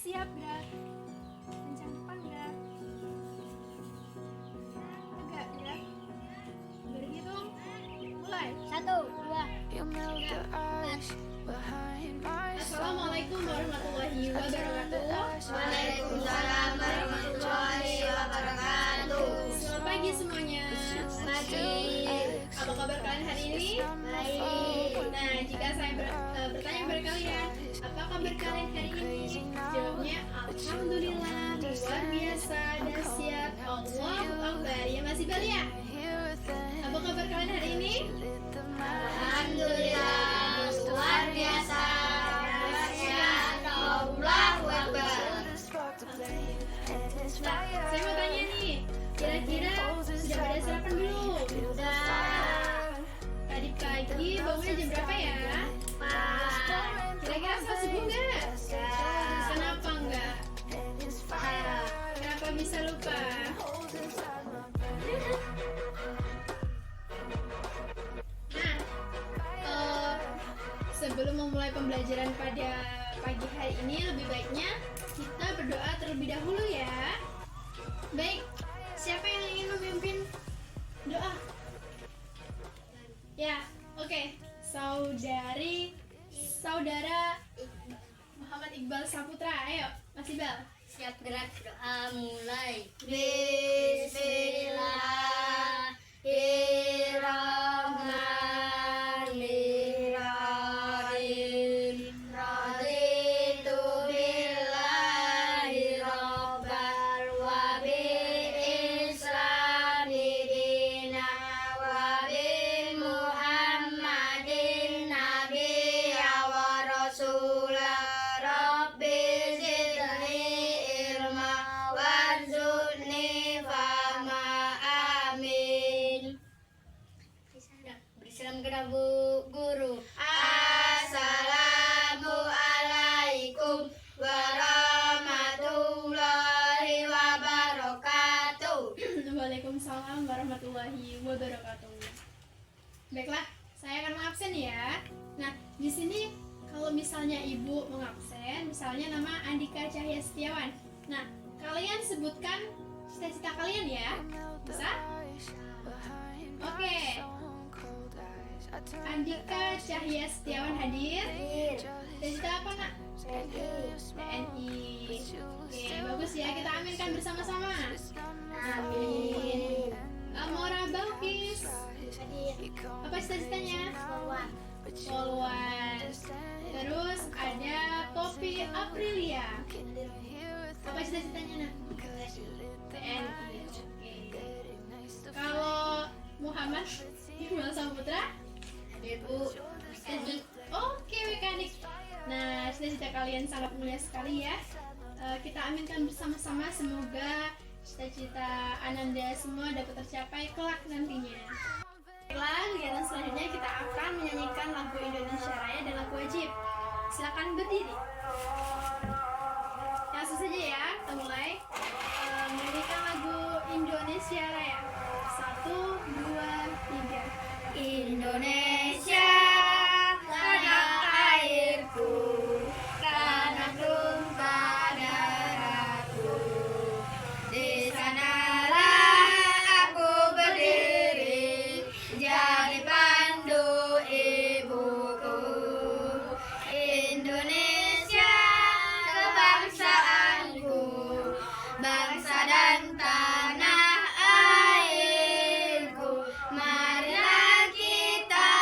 Siap gerak, kencang depan gerak, tegak gerak, berhitung, mulai. 1, 2. Assalamualaikum warahmatullahi wabarakatuh. Waalaikumsalam warahmatullahi wabarakatuh. Selamat pagi semuanya. Pagi. Apa kabar kalian hari ini? Baik. Nah, jika saya bertanya kepada kalian, apa kabar kalian hari ini? Jawabnya alhamdulillah, luar biasa, dahsyat, Allahu Akbar. Ya masih balik ya? Apa kabar kalian hari ini? Alhamdulillah, luar biasa, dahsyat, Allahu Akbar. Nah, saya mau tanya nih, kira-kira sudah pada sarapan belum? Sudah. Tadi pagi bangunnya jam berapa ya? Kira-kira sholat subuh nggak? Kenapa nggak? Kenapa bisa lupa? Nah, sebelum memulai pembelajaran pada pagi hari ini, lebih baiknya kita berdoa terlebih dahulu ya. Baik, siapa yang ingin memimpin doa? Ya, oke. Saudara Muhammad Iqbal Saputra, ayo, Mas Iqbal. Siap gerak, doa mulai. Bismillahirrahmanirrahim. Raditu billahi rabban wa bil islami dinan wa bi Muhammadin nabiyya wa rasulah. Rabbi zidni ilma warzuqni fahma. Amin. Beri salam kepada Bu Guru. Assalamualaikum warahmatullahi wabarakatuh. Waalaikumsalam warahmatullahi wabarakatuh. Baiklah, saya akan mengabsen ya. Nah, di sini kalau misalnya ibu mengabsen, misalnya nama Andika Cahya Setiawan. Nah, kalian sebutkan cita-cita kalian ya. Bisa? Oke. Andika Cahya Setiawan hadir. Cita-cita apa, Nak? TNI. Oke, bagus ya. Kita aminkan bersama-sama. Amin. Amora Balkis. Apa cita-citanya? Poluan. Terus ada Poppy Aprilia. Apa cita-citanya, Nak? TNI. Oke. Kalau Muhammad Iqbal Saputra? Ibu. Oke, mekanik. Nah, cita-cita kalian sangat mulia sekali ya. Kita aminkan bersama-sama, semoga cita-cita Ananda semua dapat tercapai kelak nantinya. Baiklah, kegiatan selanjutnya kita akan menyanyikan lagu Indonesia Raya dan lagu wajib. Silakan berdiri. Langsung saja ya, kita mulai menyanyikan lagu Indonesia Raya. 1, 2, 3. Indonesia, tanah airku, tanah tumpah darahku. Di sanalah aku berdiri, jadi pandu ibuku. Indonesia, kebangsaanku, bangsa dan tanah airku. Marilah kita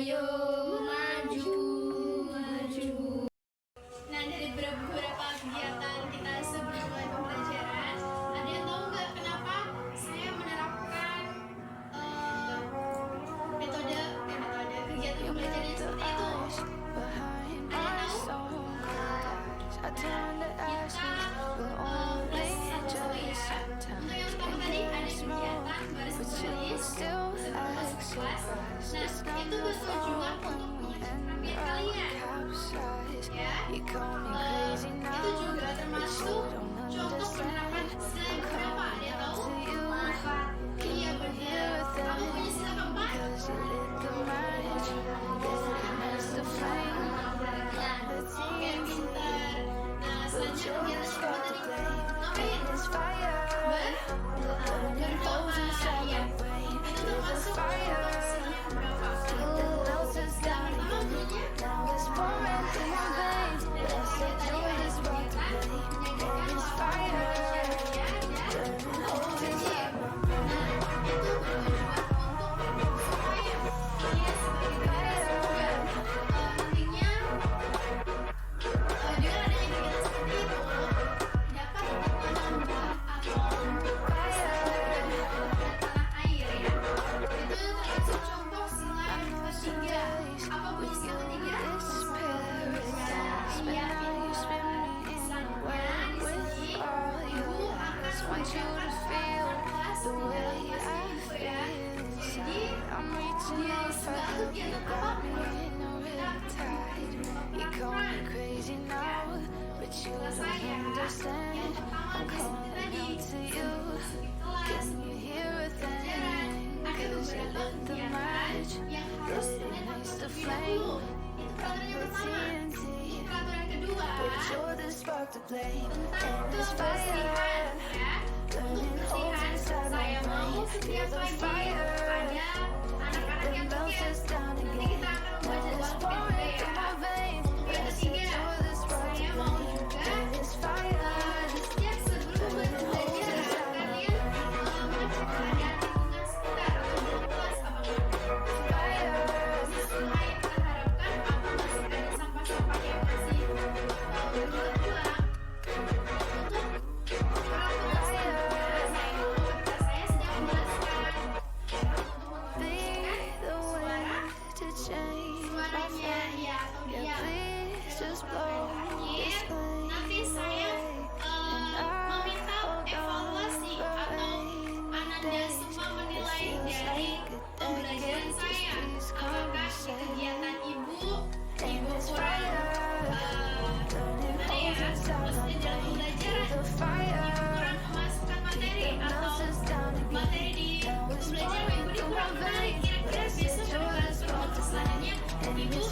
ayo maju, maju. Nah, dari beberapa kegiatan kita sebelum mulai pembelajaran, ada yang tahu nggak kenapa saya menerapkan metode kegiatan pembelajaran yang seperti itu? Ada yang tahu? Kita mulai satu-satu ya. Untuk yang pertama tadi ada kegiatan baris baris sebelum masuk kelas. Nah, itu bertujuan untuk mengecek keterampilan kalian. Ya, itu juga termasuk contoh penerapan sila yang berapa? Ada yang tahu? Iya benar. Kamu punya sila keempat? Oke, pintar. Nah, selanjutnya kegiatan kedua tadi ngapain? Berdoa. Ya, itu termasuk contoh sila yang berapa? Sila pertama bunyinya tentang kebersihan ya. Untuk kebersihan saya mau setiap pagi ada anak-anak yang bersihin. Nanti kita akan membaca jadwal juga ya. Untuk yang ketiga saya mau juga di setiap sebelum pembelajaran kalian mengecek keadaan lingkungan sekitar atau di kelas supaya sesuai kita harapkan apa masih ada sampah-sampah yang masih berbuah. Nanti saya meminta evaluasi atau Ananda semua menilai dari pembelajaran saya. Apakah di kegiatan ibu kurang gimana ya? Maksudnya dalam pembelajaran ibu kurang memasukkan materi atau materi di pembelajaran ibu ini kurang menarik. Kira-kira besok pada kelas selanjutnya ibu bikin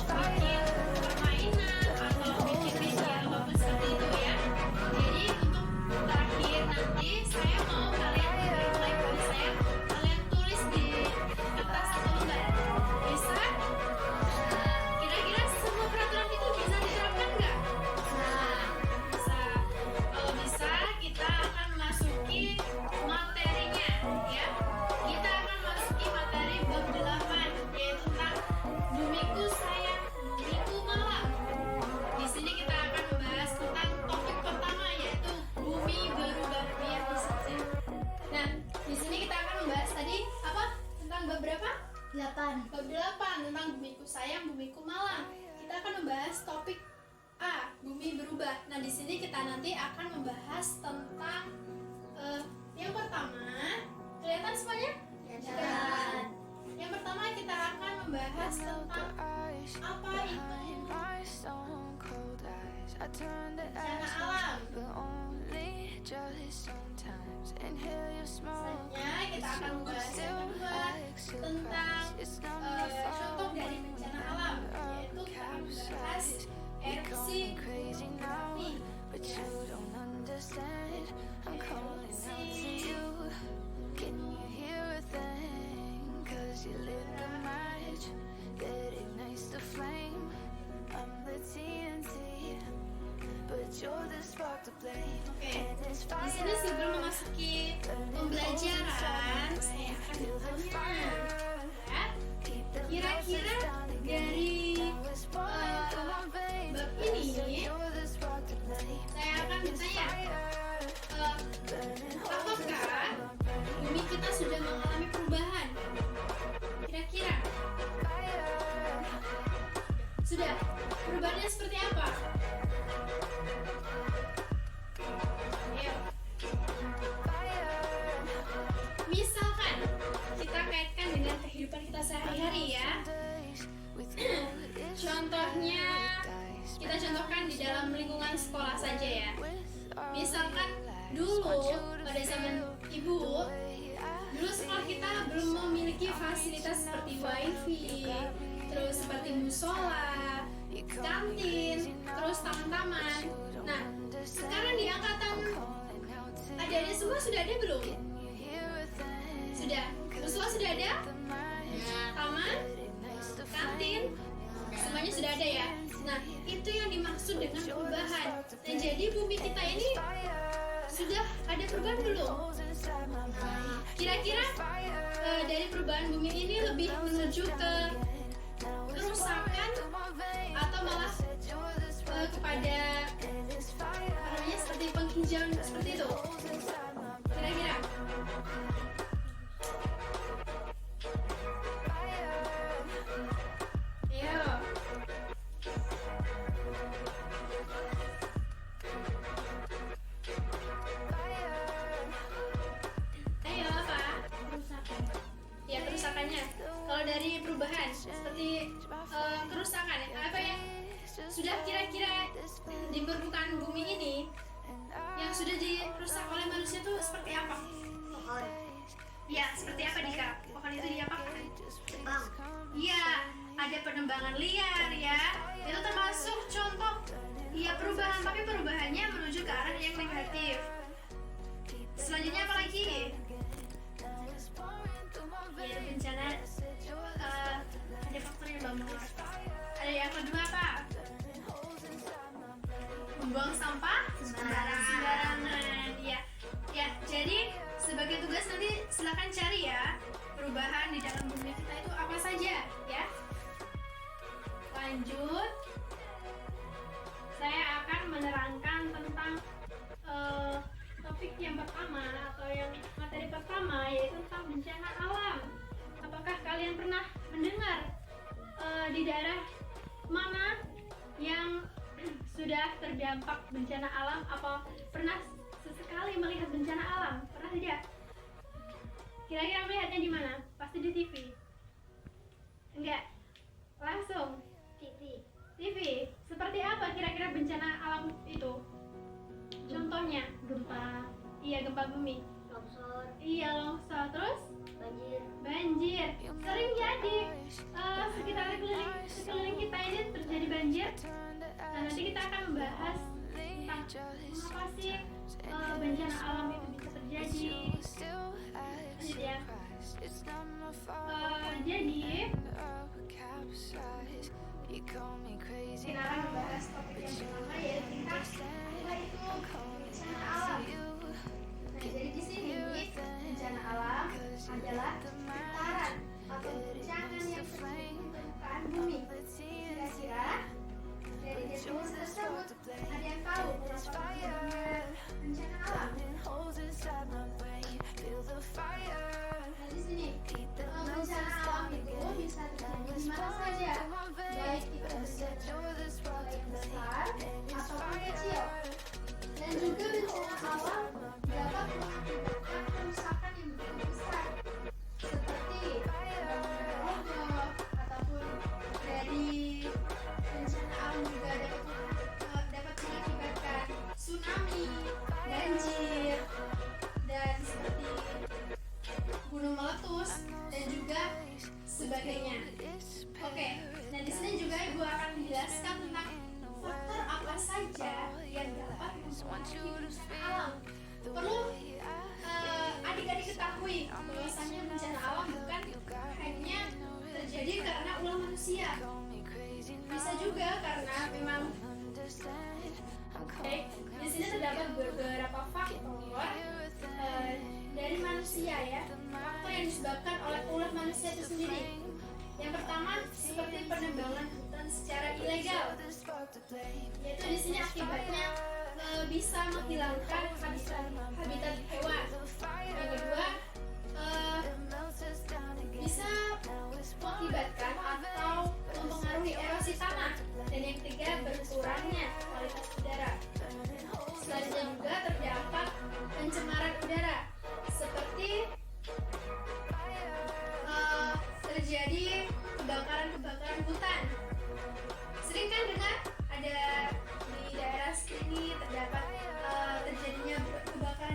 permainan atau bikin video apapun seperti itu ya. Jadi untuk terakhir nanti saya mau kalian mulai dari saya kalian tulis di kertas atau lembar. Bisa? Kira-kira semua peraturan itu bisa diterapkan nggak? Bisa. Kalau bisa kita akan masuki materinya ya. Kita akan masuki materi bab 8 yaitu tentang bumiku sayang, bumiku malam. Di sini kita akan membahas tentang topik pertama yaitu bumi berubah biar bisa. Nah, di sini kita akan membahas tadi apa? Tentang bab berapa? 8. Bab 8 tentang bumiku sayang, bumiku malam. Kita akan membahas topik A, bumi berubah. Nah, di sini kita nanti akan membahas tentang yang pertama, kelihatan semuanya? Kelihatan. Yang pertama kita akan membahas tentang apa itu bencana alam. Selanjutnya kita akan membahas yang kedua tentang contoh dari bencana alam, yaitu kita akan membahas erupsi gunung Oke, di sini sebelum memasuki pembelajaran, saya akan bertanya, ya, kira-kira dulu pada zaman ibu, dulu sekolah kita belum memiliki fasilitas seperti wifi, terus seperti musola, kantin, terus taman-taman. Nah, sekarang di angkatan adik-adik semua sudah ada belum? Sudah. Musola sudah ada? Taman, kantin, semuanya sudah ada ya. Nah, itu yang dimaksud dengan perubahan. Nah, jadi bumi kita ini sudah ada perubahan belum? Kira-kira dari perubahan bumi ini lebih menuju ke kerusakan atau malah kepada namanya seperti penghijauan seperti itu? Kira-kira? Ayo. Ayo apa? Kerusakan. Ya kerusakannya. Kalau dari perubahan seperti kerusakan apa ya? Sudah kira-kira di permukaan bumi ini yang sudah dirusak oleh manusia itu seperti apa? Pohon. Ya, seperti apa Dika? Pohon itu diapakan? Tebang. Iya, ada penebangan liar ya. Itu termasuk contoh ya perubahan, tapi perubahannya menuju ke arah yang negatif. Selanjutnya apa lagi? Ya, bencana ada faktor yang membuat. Ada yang kedua apa? Membuang sampah sembarangan. Ya, ya. Jadi sebagai tugas nanti silakan cari ya perubahan di dalam bumi kita itu apa saja ya. Lanjut, saya akan menerangkan tentang topik yang pertama atau yang materi pertama, yaitu tentang bencana alam. Apakah kalian pernah mendengar di daerah mana yang sudah terdampak bencana alam? Apa pernah sesekali melihat bencana alam? Pernah tidak? Kira-kira melihatnya di mana? Pasti di TV. Enggak? Langsung? TV. TV. Seperti apa kira-kira bencana alam itu? Contohnya? Gempa. Iya, gempa bumi. Longsor. Iya, longsor. Terus? Banjir. Banjir. Sering jadi sekeliling kita ini terjadi banjir. Nah, nanti kita akan membahas tentang mengapa sih bencana alam itu bisa terjadi. Lanjut ya. Jadi kita akan membahas topik yang pertama, yaitu tentang apa itu bencana alam. Nah, jadi di sini bencana alam adalah getaran atau guncangan yang terjadi di permukaan bumi. Kira-kira dari definisi tersebut ada yang tahu apa bencana alam? Nah, di sini bencana alam itu bisa terjadi di mana saja, baik itu bencana yang besar ataupun kecil. Dan juga bencana alam dapat mengakibatkan kerusakan yang begitu besar, seperti roboh ataupun dari bencana alam juga dapat mengakibatkan tsunami, banjir, dan seperti gunung meletus dan juga sebagainya. Oke, nah di sini juga Ibu akan menjelaskan tentang faktor apa saja yang dapat mempengaruhi bencana alam. Perlu adik-adik ketahui bahwasanya bencana alam bukan hanya terjadi karena ulah manusia, bisa juga karena memang di sini terdapat beberapa faktor dari manusia ya, faktor yang disebabkan oleh ulah manusia itu sendiri. Yang pertama seperti penebangan hutan secara ilegal, yaitu di sini akibatnya bisa menghilangkan habitat hewan. Yang kedua bisa mengakibatkan atau mempengaruhi erosi tanah. Dan yang ketiga berkurangnya kualitas udara. Selanjutnya juga terdapat pencemaran udara, seperti terjadi kebakaran hutan. Sering kan dengar ada di daerah sini terdapat terjadinya kebakaran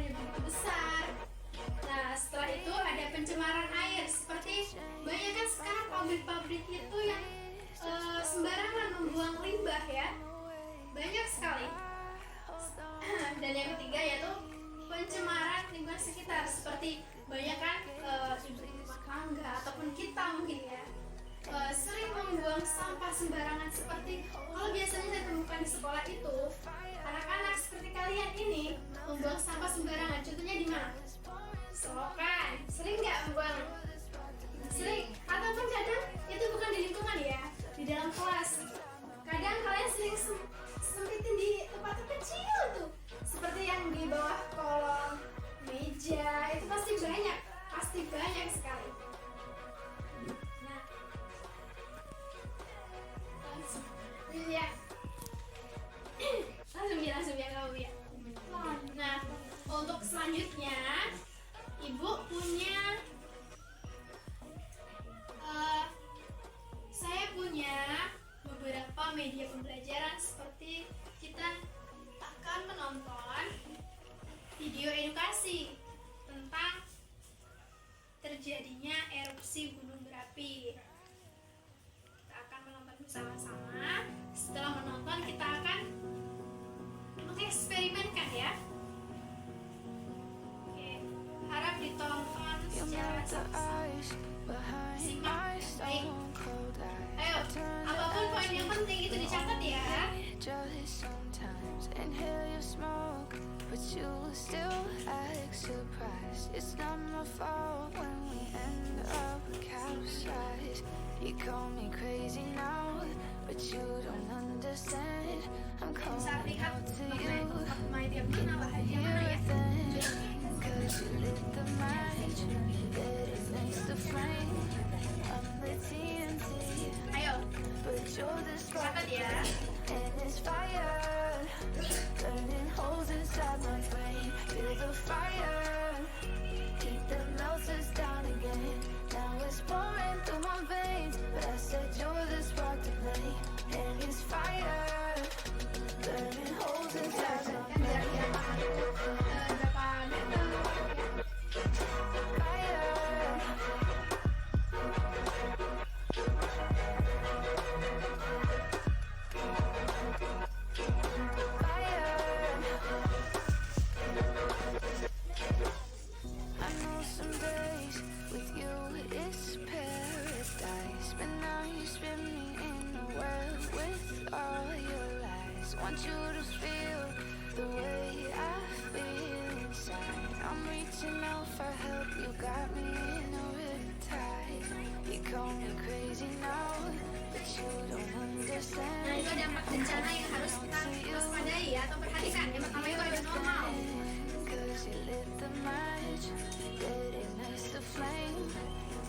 sampah sembarangan seperti kalau biasanya saya temukan di sekolah itu, anak-anak seperti kalian ini membuang sampah sembarangan. Contohnya di mana? Selokan. Sering nggak membuang? Sering. Ataupun kadang itu bukan di lingkungan ya, di dalam kelas. Kadang kalian sering sempitin di tempat kecil tuh, seperti yang di bawah kolong meja. Itu pasti banyak sekali. Nah, ya langsung ya kamu ya. Nah, untuk selanjutnya ibu punya saya punya beberapa media pembelajaran, seperti kita akan menonton video edukasi tentang terjadinya erupsi gunung berapi. Kita akan menonton bersama-sama. Setelah menonton, kita akan mengeksperimenkan ya. Oke, harap ditonton secara sama-sama. Simak baik. Ayo, apapun poin yang penting itu dicatat ya. But you still act surprised. It's not my fault when we end up capsized. You call me crazy now, but you don't understand. I'm calling out to you. Here then, cause you lit the match that ignites the flame. I'm the TNT, but you're the spark, and it's fire. Burning holes inside my brain. Feel the fire. Heat the melters down again. Now it's pouring through my veins, but I said you're the spark to blame. And it's fire. Burning holes inside my brain. Want you to feel the way I feel inside. I'm reaching out for help, you got me in a riptide. You call me crazy now, but you don't understand. Nah, itu ada 4 bencana yang harus kita waspadai atau perhatikan. Yang pertama itu ada normal. Cause you lit the match, that ignites the flame.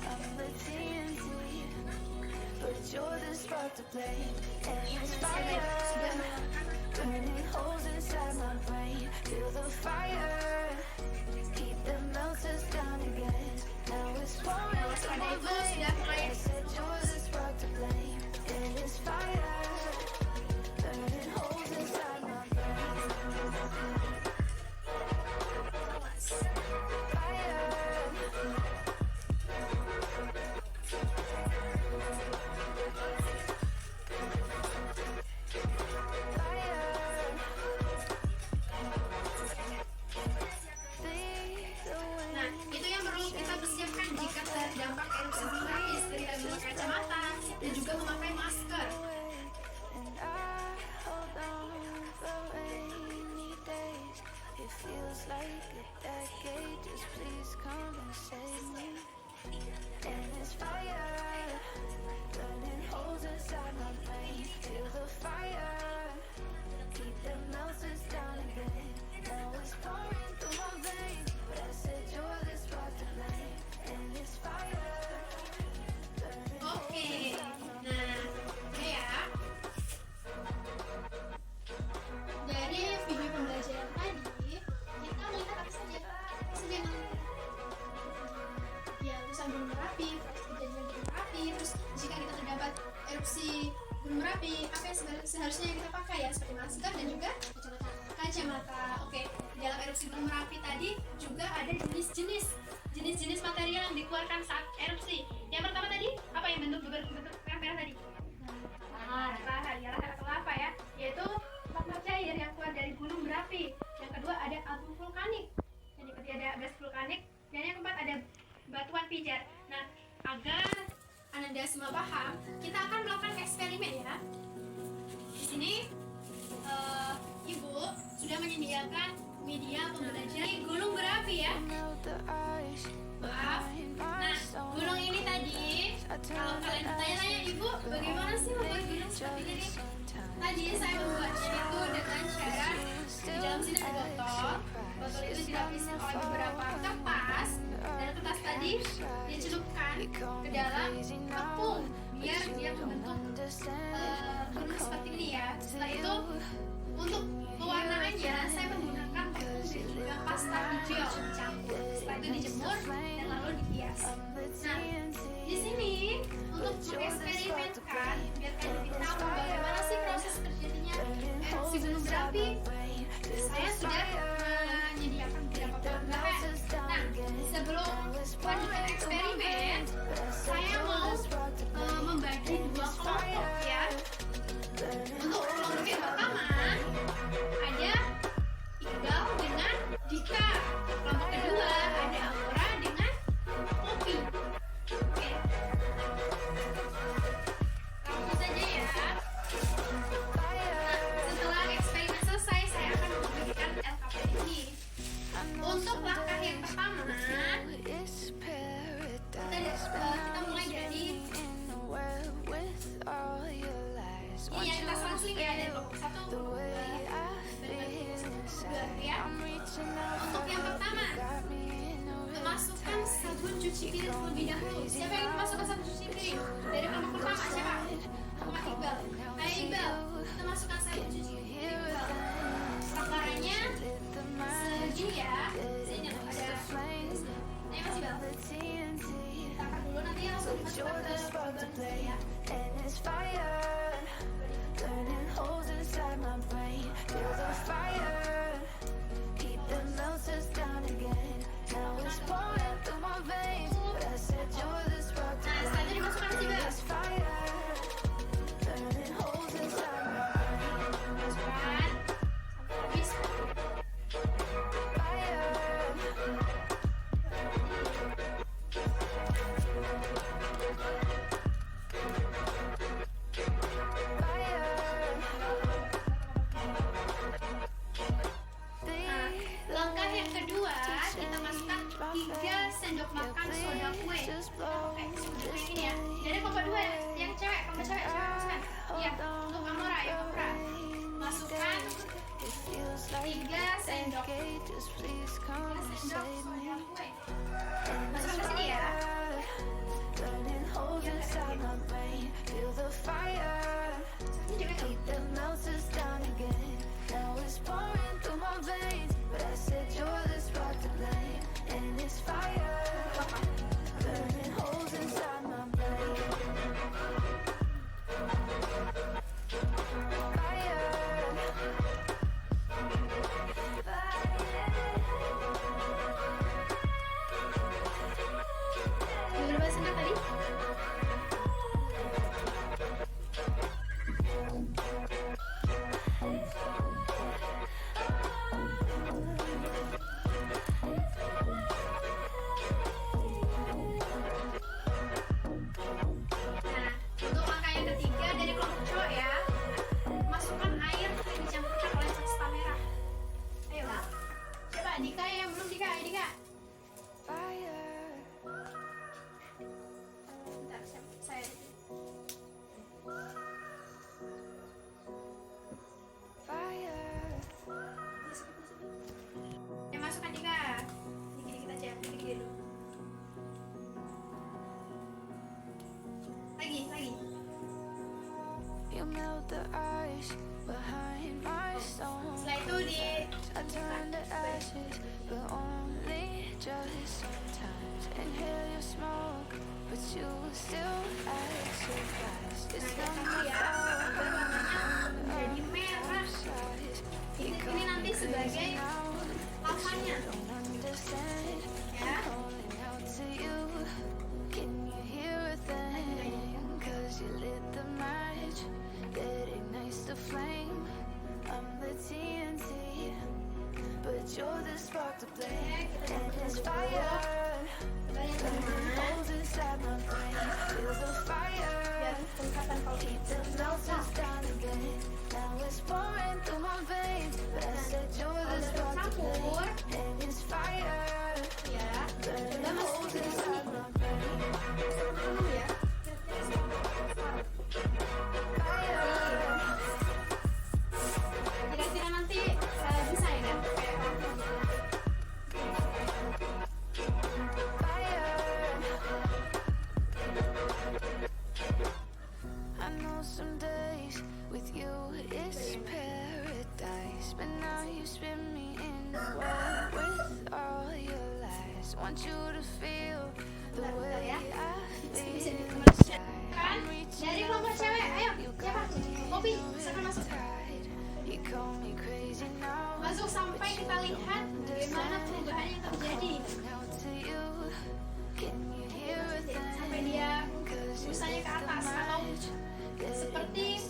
I'm the TNT, but you're the spark to play. And it's fire. Burning holes inside my brain. Feel the fire. Keep the melters down again. Now it's pouring through my veins. I said you're the spark to blame. And it's fire. Burning holes inside my brain. Fire. Dampak erupsi gunung berapi, seperti kita memakai kacamata dan juga memakai masker. Gunung Merapi, kejadian Gunung Merapi. Terus jika kita terdapat erupsi Gunung Merapi, apa yang seharusnya kita pakai ya, seperti masker dan juga kacamata. Oke, di dalam erupsi Gunung Merapi tadi juga ada jenis-jenis material yang dikeluarkan saat erupsi. Yang pertama tadi apa yang bentuk merah tadi? Lahar ya, lahar atau lava ya, yaitu magma cair yang keluar dari gunung berapi. Yang kedua ada abu vulkanik, yang ketiga ada gas vulkanik, dan yang keempat ada batuan pijar. Nah, agar Ananda semua paham, kita akan melakukan eksperimen ya. Di sini Ibu sudah menyediakan media pembelajaran gulung berapi ya. Maaf. Nah, gulung ini tadi, kalau kalian bertanya-tanya, Ibu, bagaimana sih membuat gulung seperti ini? Tadi saya membuatnya itu dengan cara di dalam sini ada botol. Botol itu dilapisi oleh beberapa kertas, dan kertas tadi dicelupkan ke dalam tepung biar dia membentuk gulung seperti ini ya. Setelah itu untuk pewarnaannya saya menggunakan tepung dan juga pasta hijau dicampur. Setelah itu dijemur dan lalu dihias. Nah, di sini untuk mengeksperimenkan biar kalian lebih tahu bagaimana sih proses terjadinya erupsi gunung berapi, saya sudah menyediakan beberapa bahan. Nah, sebelum melanjutkan eksperimen, saya mau membagi dua kelompok ya. Untuk kelompok yang pertama ada Iqbal dengan Dika. Kelompok kedua ada Aura dengan Poppy. Oke, langsung saja ya. Nah, setelah eksperimen selesai, saya akan memberikan LKP ini. Untuk langkah yang pertama, kita mulai dari ini yang kita selang-seling ya, dari kelompok 1, 2, ya. Untuk yang pertama, memasukkan sabun cuci piring terlebih dahulu. Siapa yang memasukkan sabun cuci piring? Dari kelompok pertama siapa? Kelompok Iqbal. Ayo Iqbal, kita masukkan sabun cuci piring. Iqbal, takarannya segini ya. Sini ada. Ayo Mas Iqbal. Takar dulu, nanti langsung dimasukkan ke lubang ya. Burning holes inside my brain. Feel the fire. Keep the melters down again. Now it's pouring through my veins. But I said you're the spark to Nah, setelah itu dimasukkan Mas Iqbal. this fire. Burning holes inside my brain. Masukkan sampai habis. Fire. Langkah yang kedua, kita masukkan 3 sendok makan soda kue. Soda kue ini ya. Dari kelompok 2 yang cewek, kelompok cewek masukkan. Iya, untuk Amora ya, Amora. Masukkan 3 sendok soda kue. Masukkan ke sini ya. Burning holes inside my brain. Feel the fire. Ini juga tuh. Keep the melters down again. Now it's pouring through my veins. But I said you're the spark to blame. And it's fire. Burning holes inside my brain. Fire. Berapa sendok tadi? Nah, untuk langkah yang ketiga dari kelompok cowok ya, masukkan air yang dicampurkan oleh pasta merah. Ayo, coba Dika yang belum Dika, ayo Dika. Fire. Bentar, saya. Fire. Yang masukkan Dika. Dikit-dikit aja, dikit-dikit dulu. Lagi. You melt the ice behind my stone. Setelah itu di I turn to ashes, but only just sometimes. Inhale your smoke, but you still act surprised. It's not my ya, fault. warnanya jadi merah. Ini nanti sebagai lavanya Don't understand. ya. Calling out to you. Can you hear a thing? 'Cause you lit the match that ignites the flame. I'm the TNT, but you're the spark to blame. And it's fire. Burning holes inside my brain. Feel the fire. seperti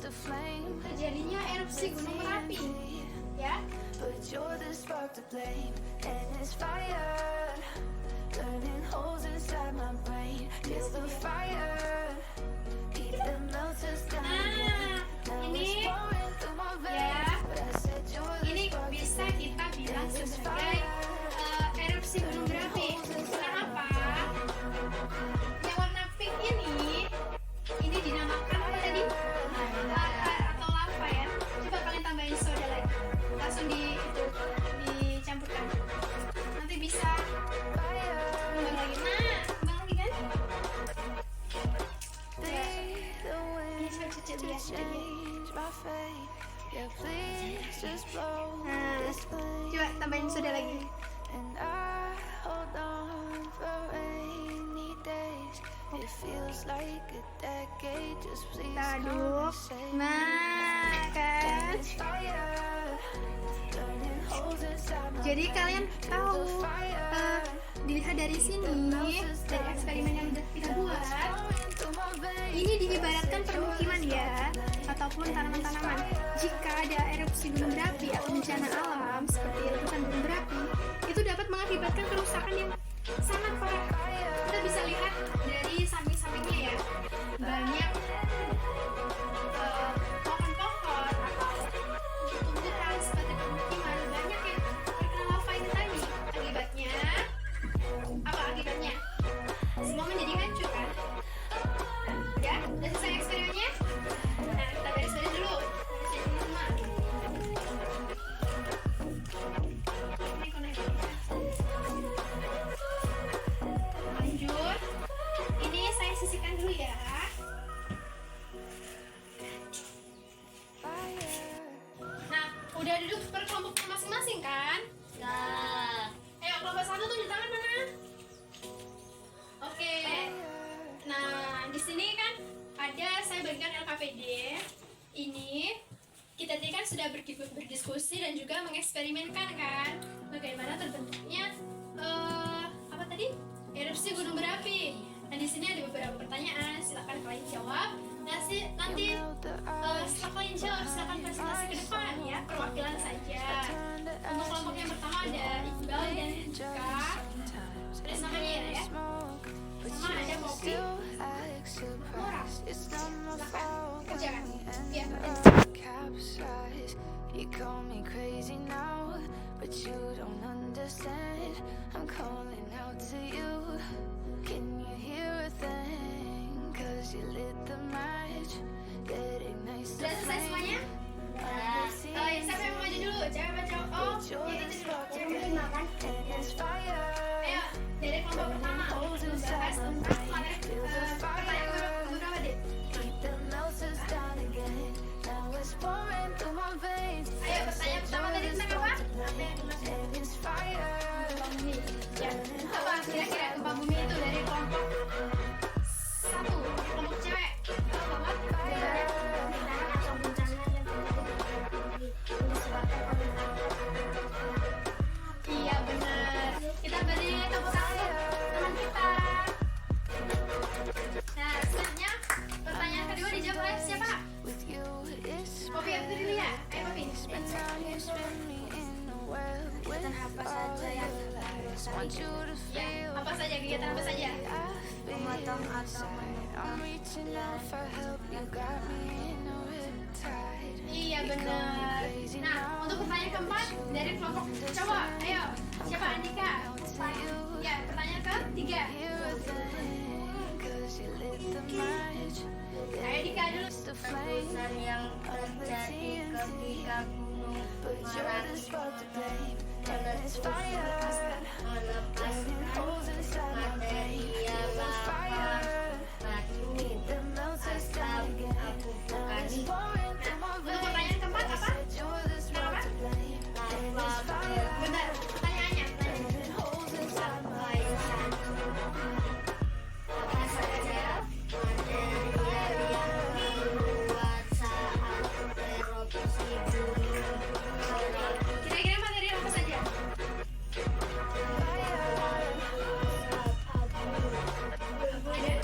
terjadinya erupsi Gunung Merapi, ya. But you're the spark to blame, and it's fire burning holes inside my brain. Feel the fire, keep the melters down. Now it's pouring through my veins, but I said you're the Ini spark to bisa blame. kita bilang sebagai erupsi Gunung Merapi. Kenapa? Yang warna pink ini dinamakan apa tadi? Bakar atau lava, ya. Coba kalian tambahin soda lagi, langsung dicampurkan. Nanti bisa kembang lagi. Nah, kembang lagi kan? Ini coba cuci lihat lagi. Change my fate. Yeah, please just blow Nah, this flame. coba tambahin soda lagi. And I hold on for rainy days. It feels like a decade. Just please Kita come aduk. and save me. Nah, kan? It's fire, burning holes inside my Jadi kalian tahu, fire. dilihat dari sini, dari eksperimen yang udah kita buat, Pouring through my veins. ini diibaratkan permukiman, ya, ataupun tanaman-tanaman. Jika ada erupsi gunung berapi atau bencana alam seperti letusan gunung berapi, itu dapat mengakibatkan kerusakan yang sangat parah. Kita bisa lihat dari samping-sampingnya, ya, banyak pohon-pohon atau tumbuhan seperti permukiman banyak yang terkena lava itu tadi. Akibatnya semua menjadi hancur, kan? Ya, udah selesai eksperimennya. Nah, kita beres-beres dulu. Beresin dulu semua. Ini koneksi. Lanjut. Ini saya sisihkan dulu, ya. Nah, udah duduk per kelompok masing-masing, kan? Nah, Ayo, kelompok satu tunjuk tangan mana? Oke. Nah, di sini kan ada saya bagikan LKPD. Ini kita tadi kan sudah berdiskusi dan juga mengeksperimenkan, kan, bagaimana terbentuknya apa tadi? Erupsi gunung berapi. Nah, di sini ada beberapa pertanyaan, silakan kalian jawab. Nanti setelah kalian jawab, silakan presentasi ke depan, ya, perwakilan saja. Untuk kelompok yang pertama ada Iqbal dan Ika. Persilakan ya. Sama ada Poppy, Nora. Silakan kerjakan. Ya. Capsize. You call me crazy now, but you don't understand. I'm calling out to you. Can you hear a thing? 'Cause you lit the match that ignites the Sudah selesai semuanya? Siapa yang mau maju dulu? Cewek apa cowok? Oh, ya itu dulu. Cewek dulu. makan. Ayo, dari kelompok pertama membahas tentang pertanyaan guru apa, Dek? the melters down again. Now it's pouring through my veins. Ayo, pertanyaan pertama tadi tentang apa? And it's fire. Gempa bumi. Ya, apa kira-kira gempa bumi itu dari kelompok satu, kelompok cewek? Tahu banget? Bencana atau bencana yang terjadi disebabkan oleh Iya, benar. Kita beri tepuk tangan untuk teman kita. Nah, selanjutnya pertanyaan kedua dijawab oleh siapa? With you, it's Poppy apa dulu ya? Ayo Poppy. been down, you spin me in a well with dan apa saja yang want you to Ya, feel. apa saja kegiatan apa saja? memotong atau I'm reaching out for help. You got me in a riptide. Iya, benar. Nah, untuk pertanyaan keempat dari kelompok cowok, ayo. Siapa? Andika. Ya, pertanyaan ketiga. Hear a thing, 'cause you lit the match. Ayo Dika dulu. It's the flame. letusan yang terjadi ketika gunung But you're the Merapi spark to blame. And it's meletus fire. melepaskan Holes inside my brain. material lava, batu, The melters asap down again. abu Now it's vulkanik, pouring through my Untuk veins. pertanyaan keempat apa? You're the spark to blame. And lava it's fire. Benar. Pertanyaannya. Burning holes inside my berlaisan. Apa saja material yang dibuat saat erupsi gunung Merapi? Kira-kira materi apa saja? fire. Ada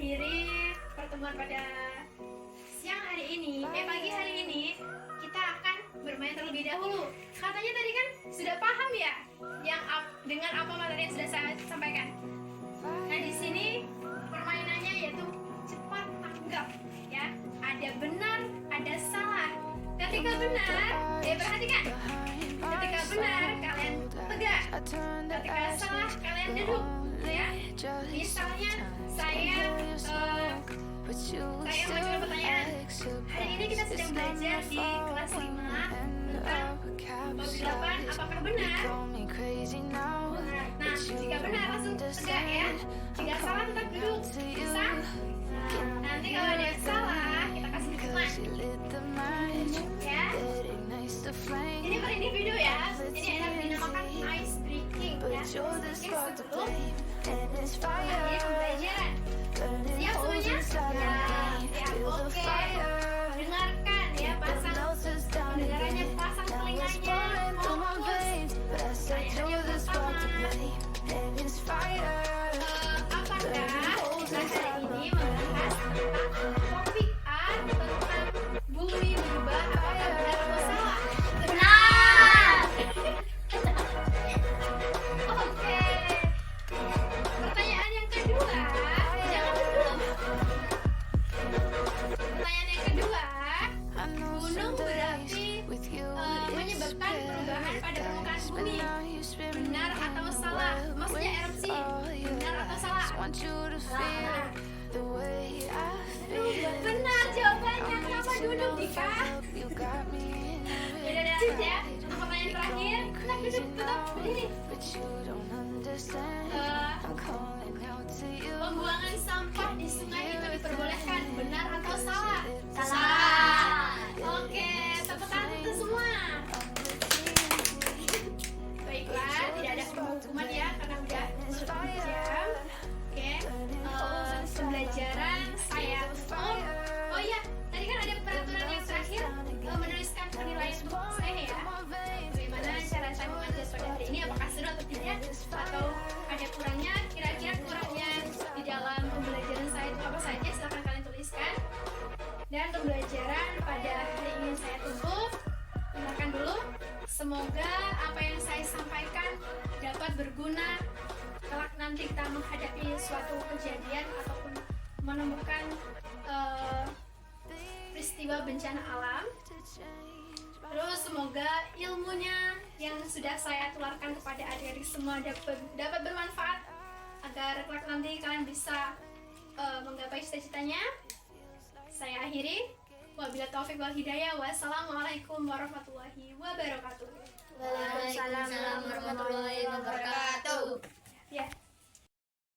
mengakhiri pertemuan pada siang hari ini, pagi hari ini, kita akan bermain terlebih dahulu. Katanya tadi kan sudah paham ya dengan apa materi yang sudah saya sampaikan. Nah, di sini permainannya yaitu cepat tanggap ya. Ada benar, ada salah. Ketika benar, perhatikan. Ketika benar kalian tegak. Ketika salah kalian duduk ya. Misalnya saya mengajukan pertanyaan. Hari ini kita sedang belajar di kelas 5 tentang bab 8 apakah benar? Nah, jika benar langsung tegak ya. Jika salah tetap duduk. Bisa? Nanti kalau ada yang salah kita kasih hukuman ya. Ini per individu ya. Ini ada dinamakan ice breaking ya. Sebelum pembelajaran. Siap semuanya? Ya, oke. Dengarkan ya, pasang pendengarannya, pasang telinganya, fokus. Saya pertama. Apakah kita hari ini membahas tentang topik A tentang bumi berubah, apakah benar atau salah? Benar. Oke. Pertanyaan yang kedua, jangan dulu. Pertanyaan yang kedua, gunung berapi menyebabkan perubahan pada permukaan bumi. Benar atau salah? Maksudnya erupsi. Benar atau salah? Salah. Benar jawabannya. Kenapa duduk, Dika? Udah lanjut ya. Untuk pertanyaan terakhir, tetap duduk, tetap berdiri. Pembuangan sampah di sungai itu diperbolehkan. Benar atau salah? Salah. Oke, tepuk tangan untuk semua. Baiklah, tidak ada hukuman ya karena udah menutup jam. Oke, pembelajaran saya tutup. Oh iya, tadi kan ada peraturan yang terakhir menuliskan penilaian untuk saya ya. Bagaimana cara saya mengajar pada hari ini? Apakah seru atau tidak? Atau ada kurangnya? Kira-kira kurangnya di dalam pembelajaran saya itu apa saja? Silahkan kalian tuliskan. Dan pembelajaran pada hari ini saya tutup. Dengarkan dulu. Semoga apa yang saya sampaikan dapat berguna kelak nanti kita menghadapi suatu kejadian ataupun menemukan peristiwa bencana alam. Terus semoga ilmunya yang sudah saya tularkan kepada adik-adik semua dapat bermanfaat agar kelak nanti kalian bisa menggapai cita-citanya. Saya akhiri. Wabillahi taufiq wal hidayah. Wassalamualaikum warahmatullahi wabarakatuh. Waalaikumsalam warahmatullahi wabarakatuh. Ya.